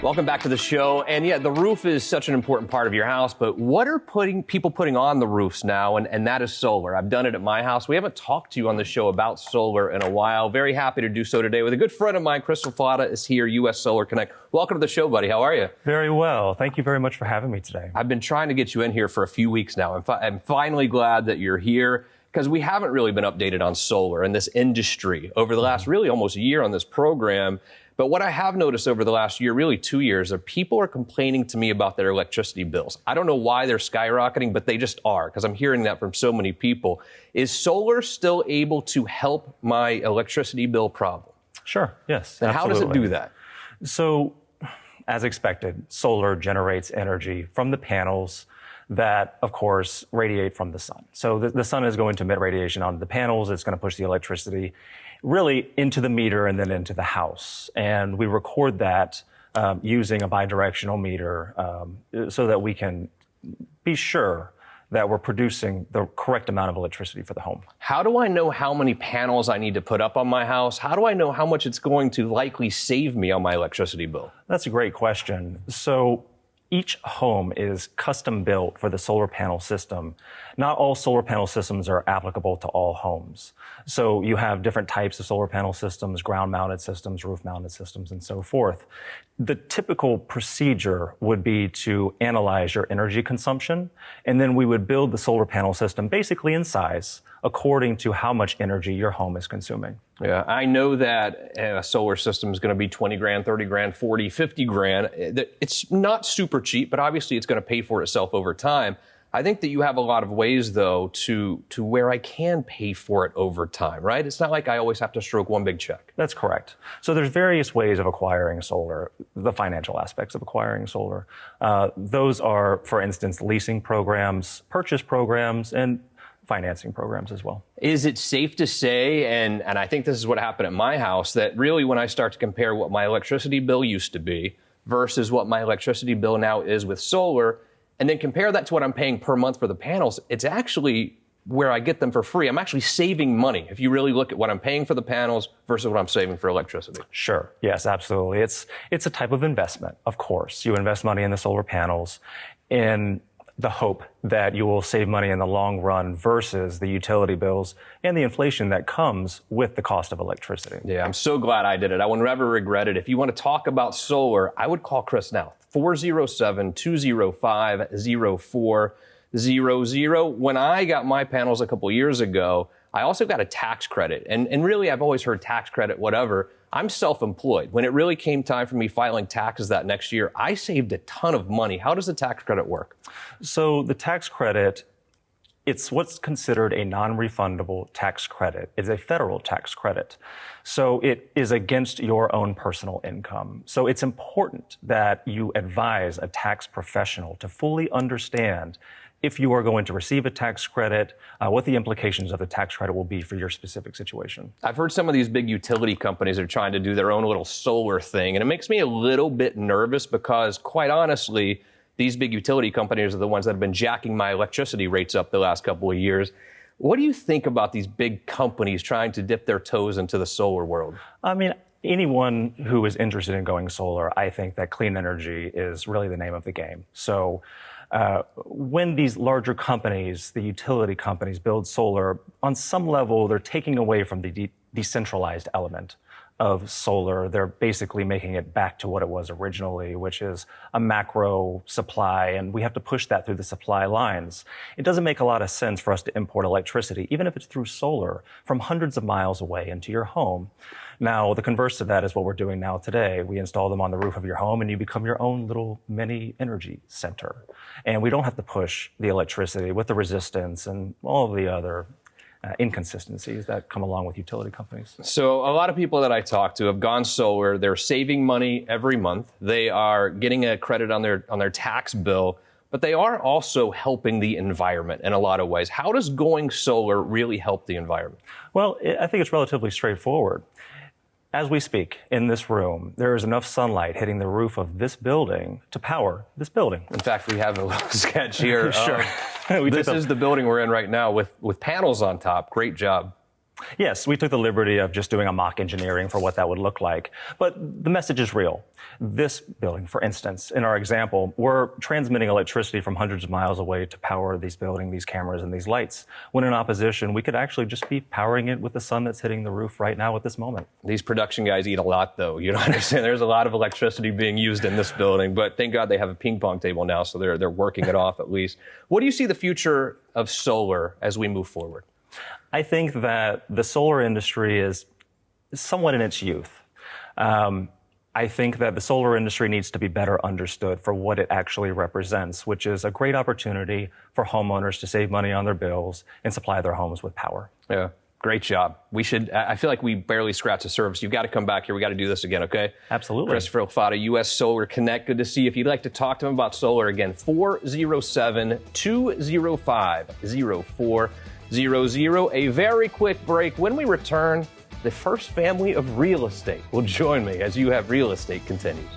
Welcome back to the show. And yeah, the roof is such an important part of your house, but what are people putting on the roofs now? And that is solar. I've done it at my house. We haven't talked to you on the show about solar in a while. Very happy to do so today with a good friend of mine. Chris Lafata is here, US Solar Connect. Welcome to the show, buddy. How are you? Very well. Thank you very much for having me today. I've been trying to get you in here for a few weeks now. I'm finally glad that you're here, because we haven't really been updated on solar and this industry over the last really almost a year on this program. But what I have noticed over the last year, really 2 years, are people are complaining to me about their electricity bills. I don't know why they're skyrocketing, but they just are, because I'm hearing that from so many people. Is solar still able to help my electricity bill problem? Sure, yes. And absolutely. how does it do that? So, as expected, solar generates energy from the panels that, of course, radiate from the sun. So the sun is going to emit radiation onto the panels. It's going to push the electricity really into the meter and then into the house. And we record that using a bidirectional meter so that we can be sure that we're producing the correct amount of electricity for the home. How do I know how many panels I need to put up on my house? How do I know how much it's going to likely save me on my electricity bill? That's a great question. So each home is custom built for the solar panel system. Not all solar panel systems are applicable to all homes. So you have different types of solar panel systems, ground-mounted systems, roof-mounted systems, and so forth. The typical procedure would be to analyze your energy consumption, and then we would build the solar panel system basically in size according to how much energy your home is consuming. Yeah, I know that a solar system is going to be 20 grand, 30 grand, 40, 50 grand. It's not super cheap, but obviously it's going to pay for itself over time. I think that you have a lot of ways, though, to where I can pay for it over time, right? It's not like I always have to stroke one big check. That's correct. So there's various ways of acquiring solar, the financial aspects of acquiring solar. Those are, for instance, leasing programs, purchase programs, and financing programs as well. Is it safe to say, and I think this is what happened at my house, that really when I start to compare what my electricity bill used to be versus what my electricity bill now is with solar, and then compare that to what I'm paying per month for the panels, it's actually where I get them for free. I'm actually saving money if you really look at what I'm paying for the panels versus what I'm saving for electricity. Sure. Yes, absolutely. It's a type of investment, of course. You invest money in the solar panels in the hope that you will save money in the long run versus the utility bills and the inflation that comes with the cost of electricity. Yeah, I'm so glad I did it. I will never regret it. If you want to talk about solar, I would call Chris now, 407-205-0400. When I got my panels a couple years ago, I also got a tax credit. And really, I've always heard tax credit, whatever. I'm self-employed. When it really came time for me filing taxes that next year, I saved a ton of money. How does the tax credit work? So the tax credit, it's what's considered a non-refundable tax credit. It's a federal tax credit. So it is against your own personal income. So it's important that you advise a tax professional to fully understand if you are going to receive a tax credit, what the implications of the tax credit will be for your specific situation. I've heard some of these big utility companies are trying to do their own little solar thing, and it makes me a little bit nervous because, quite honestly, these big utility companies are the ones that have been jacking my electricity rates up the last couple of years. What do you think about these big companies trying to dip their toes into the solar world? I mean, anyone who is interested in going solar, I think that clean energy is really the name of the game. So when these larger companies, the utility companies, build solar, on some level, they're taking away from the decentralized element of solar. They're basically making it back to what it was originally, which is a macro supply, and we have to push that through the supply lines. It doesn't make a lot of sense for us to import electricity, even if it's through solar, from hundreds of miles away into your home. Now, the converse to that is what we're doing now today. We install them on the roof of your home, and you become your own little mini energy center. And we don't have to push the electricity with the resistance and all of the other inconsistencies that come along with utility companies. So a lot of people that I talk to have gone solar. They're saving money every month. They are getting a credit on their tax bill, but they are also helping the environment in a lot of ways. How does going solar really help the environment? Well, I think it's relatively straightforward. As we speak, in this room, there is enough sunlight hitting the roof of this building to power this building. In fact, we have a little sketch here. Sure. This is the building we're in right now with panels on top. Great job. Yes, we took the liberty of just doing a mock engineering for what that would look like. But the message is real. This building, for instance, in our example, we're transmitting electricity from hundreds of miles away to power these buildings, these cameras, and these lights. When in opposition, we could actually just be powering it with the sun that's hitting the roof right now at this moment. These production guys eat a lot, though. You don't understand. There's a lot of electricity being used in this building, but thank God they have a ping pong table now, so they're working it off at least. What do you see the future of solar as we move forward? I think that the solar industry is somewhat in its youth. I think that the solar industry needs to be better understood for what it actually represents, which is a great opportunity for homeowners to save money on their bills and supply their homes with power. Yeah, great job. I feel like we barely scratched the surface. You've got to come back here. We got to do this again, okay? Absolutely. Christopher Lafata, U.S. Solar Connect. Good to see you. If you'd like to talk to him about solar, again, 407-205-0400. A very quick break. When we return, the first family of real estate will join me as You Have Real Estate continues.